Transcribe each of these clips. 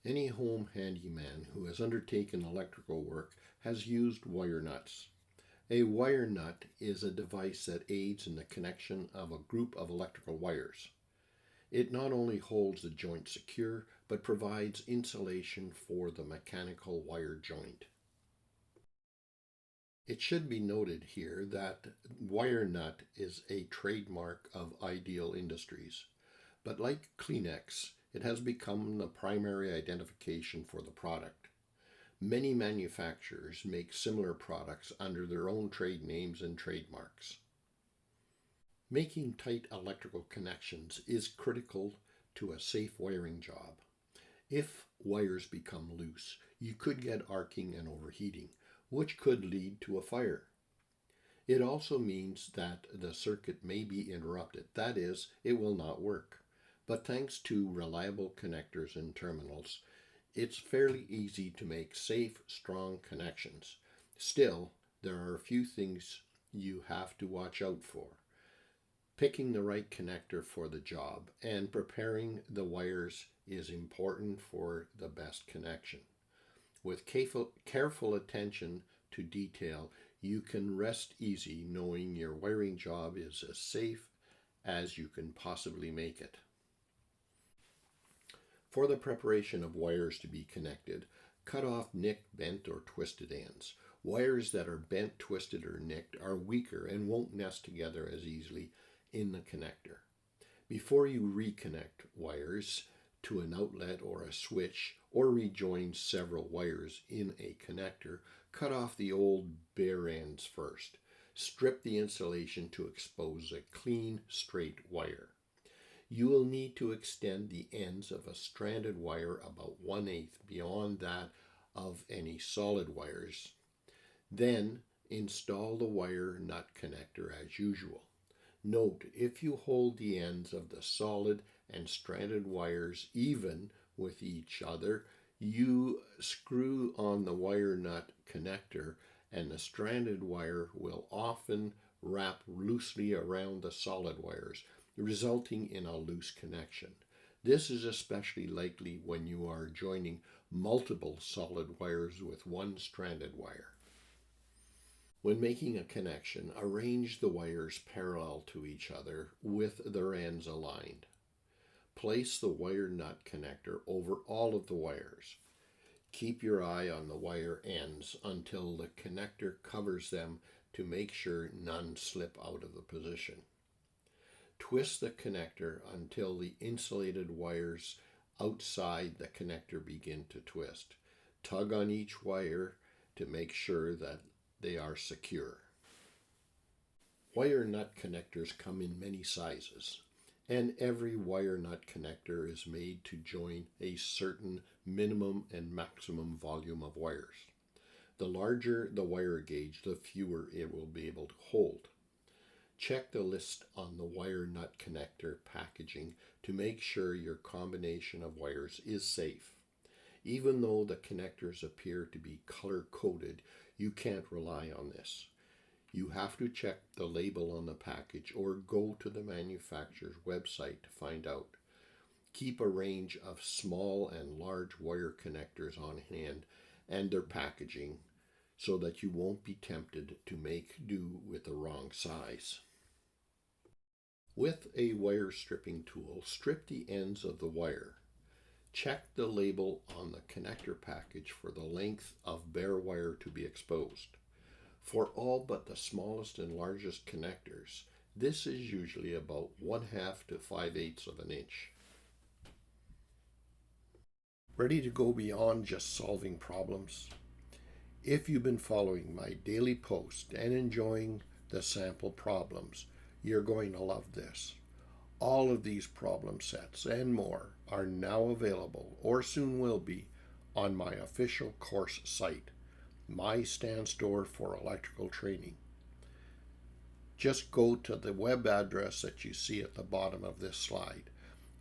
Any home handyman who has undertaken electrical work has used wire nuts. A wire nut is a device that aids in the connection of a group of electrical wires. It not only holds the joint secure, but provides insulation for the mechanical wire joint. It should be noted here that wire nut is a trademark of Ideal Industries, but like Kleenex, it has become the primary identification for the product. Many manufacturers make similar products under their own trade names and trademarks. Making tight electrical connections is critical to a safe wiring job. If wires become loose, you could get arcing and overheating, which could lead to a fire. It also means that the circuit may be interrupted, that is, it will not work. But thanks to reliable connectors and terminals, it's fairly easy to make safe, strong connections. Still, there are a few things you have to watch out for. Picking the right connector for the job and preparing the wires is important for the best connection. With careful attention to detail, you can rest easy knowing your wiring job is as safe as you can possibly make it. For the preparation of wires to be connected, cut off nicked, bent, or twisted ends. Wires that are bent, twisted, or nicked are weaker and won't nest together as easily in the connector. Before you reconnect wires to an outlet or a switch, or rejoin several wires in a connector, cut off the old bare ends first. Strip the insulation to expose a clean, straight wire. You will need to extend the ends of a stranded wire about 1/8 beyond that of any solid wires. Then install the wire nut connector as usual. Note, if you hold the ends of the solid and stranded wires even with each other, you screw on the wire nut connector and the stranded wire will often wrap loosely around the solid wires, resulting in a loose connection. This is especially likely when you are joining multiple solid wires with one stranded wire. When making a connection, arrange the wires parallel to each other with their ends aligned. Place the wire nut connector over all of the wires. Keep your eye on the wire ends until the connector covers them to make sure none slip out of the position. Twist the connector until the insulated wires outside the connector begin to twist. Tug on each wire to make sure that they are secure. Wire nut connectors come in many sizes, and every wire nut connector is made to join a certain minimum and maximum volume of wires. The larger the wire gauge, the fewer it will be able to hold. Check the list on the wire nut connector packaging to make sure your combination of wires is safe. Even though the connectors appear to be color-coded, you can't rely on this. You have to check the label on the package or go to the manufacturer's website to find out. Keep a range of small and large wire connectors on hand and their packaging so that you won't be tempted to make do with the wrong size. With a wire stripping tool, strip the ends of the wire. Check the label on the connector package for the length of bare wire to be exposed. For all but the smallest and largest connectors, this is usually about 1/2 to 5/8 of an inch. Ready to go beyond just solving problems? If you've been following my daily post and enjoying the sample problems, you're going to love this. All of these problem sets and more are now available, or soon will be, on my official course site, my stand store for electrical training. Just go to the web address that you see at the bottom of this slide,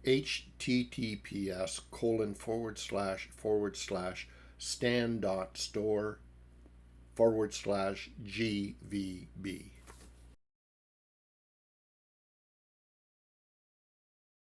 https://stand.store/GVB.